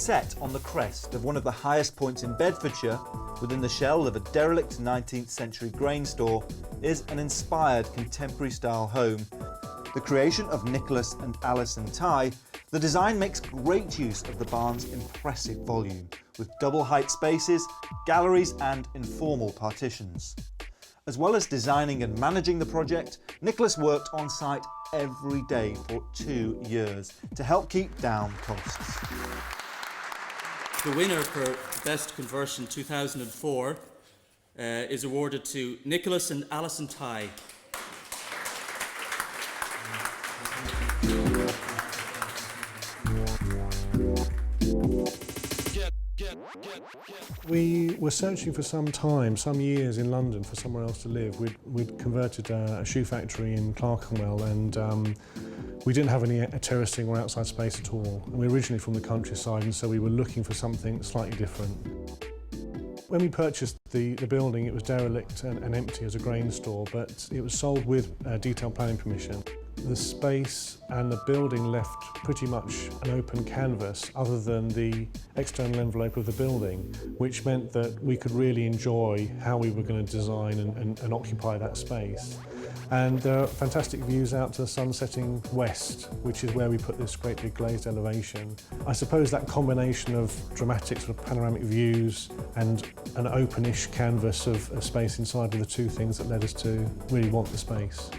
Set on the crest of one of the highest points in Bedfordshire, within the shell of a derelict 19th century grain store, is an inspired contemporary style home. The creation of Nicholas and Alison Tighe, the design makes great use of the barn's impressive volume, with double height spaces, galleries and informal partitions. As well as designing and managing the project, Nicholas worked on site every day for 2 years to help keep down costs. The winner for Best Conversion 2004 is awarded to Nicholas and Alison Tighe. We were searching for some time, some years in London for somewhere else to live. We'd converted a shoe factory in Clerkenwell and we didn't have any terracing or outside space at all. And we're originally from the countryside and so we were looking for something slightly different. When we purchased the building, it was derelict and empty as a grain store, but it was sold with detailed planning permission. The space and the building left pretty much an open canvas other than the external envelope of the building, which meant that we could really enjoy how we were going to design and occupy that space. And there are fantastic views out to the sun setting west, which is where we put this great big glazed elevation. I suppose that combination of dramatic sort of panoramic views and an openish canvas of space inside were the two things that led us to really want the space.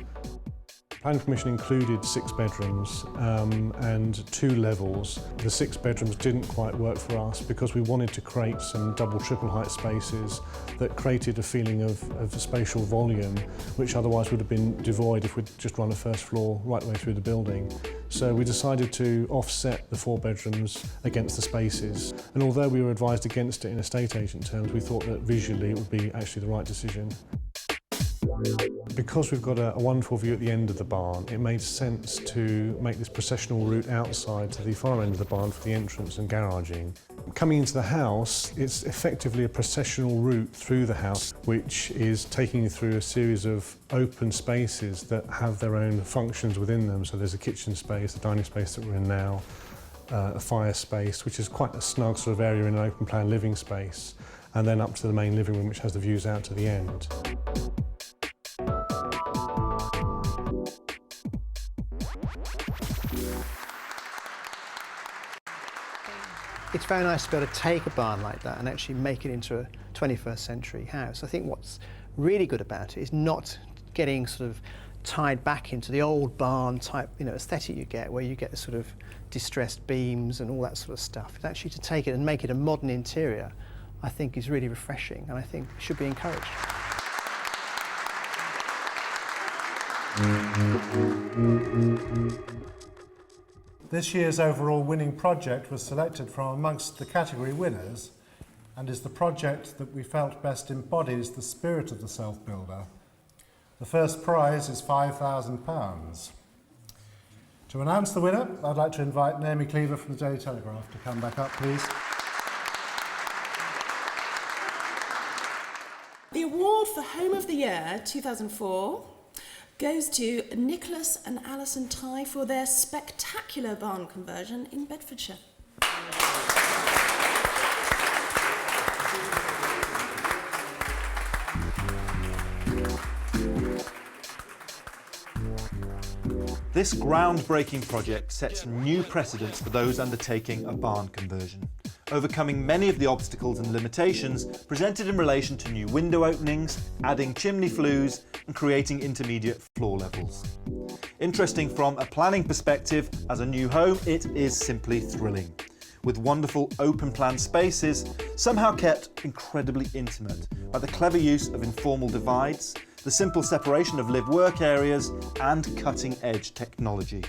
Planning permission included 6 bedrooms and 2 levels. The 6 bedrooms didn't quite work for us because we wanted to create some double, triple height spaces that created a feeling of spatial volume, which otherwise would have been devoid if we'd just run a first floor right the way through the building. So we decided to offset the 4 bedrooms against the spaces. And although we were advised against it in estate agent terms, we thought that visually it would be actually the right decision. Because we've got a wonderful view at the end of the barn, it made sense to make this processional route outside to the far end of the barn for the entrance and garaging. Coming into the house, it's effectively a processional route through the house, which is taking you through a series of open spaces that have their own functions within them. So there's a kitchen space, the dining space that we're in now, a fire space, which is quite a snug sort of area in an open plan living space, and then up to the main living room, which has the views out to the end. It's very nice to be able to take a barn like that and actually make it into a 21st century house. I think what's really good about it is not getting sort of tied back into the old barn type, aesthetic you get, where you get the sort of distressed beams and all that sort of stuff. It's actually to take it and make it a modern interior, I think is really refreshing and I think should be encouraged. This year's overall winning project was selected from amongst the category winners and is the project that we felt best embodies the spirit of the self-builder. The first prize is £5,000. To announce the winner, I'd like to invite Naomi Cleaver from the Daily Telegraph to come back up, please. The award for Home of the Year 2004 goes to Nicholas and Alison Tighe for their spectacular barn conversion in Bedfordshire. This groundbreaking project sets new precedents for those undertaking a barn conversion, overcoming many of the obstacles and limitations presented in relation to new window openings, adding chimney flues and creating intermediate floor levels. Interesting from a planning perspective, as a new home it is simply thrilling, with wonderful open plan spaces somehow kept incredibly intimate by the clever use of informal divides, the simple separation of live-work areas and cutting-edge technology.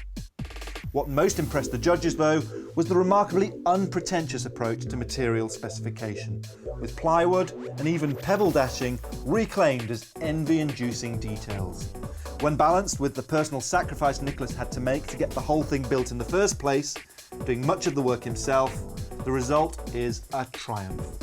What most impressed the judges, though, was the remarkably unpretentious approach to material specification, with plywood and even pebble dashing reclaimed as envy-inducing details. When balanced with the personal sacrifice Nicholas had to make to get the whole thing built in the first place, doing much of the work himself, the result is a triumph.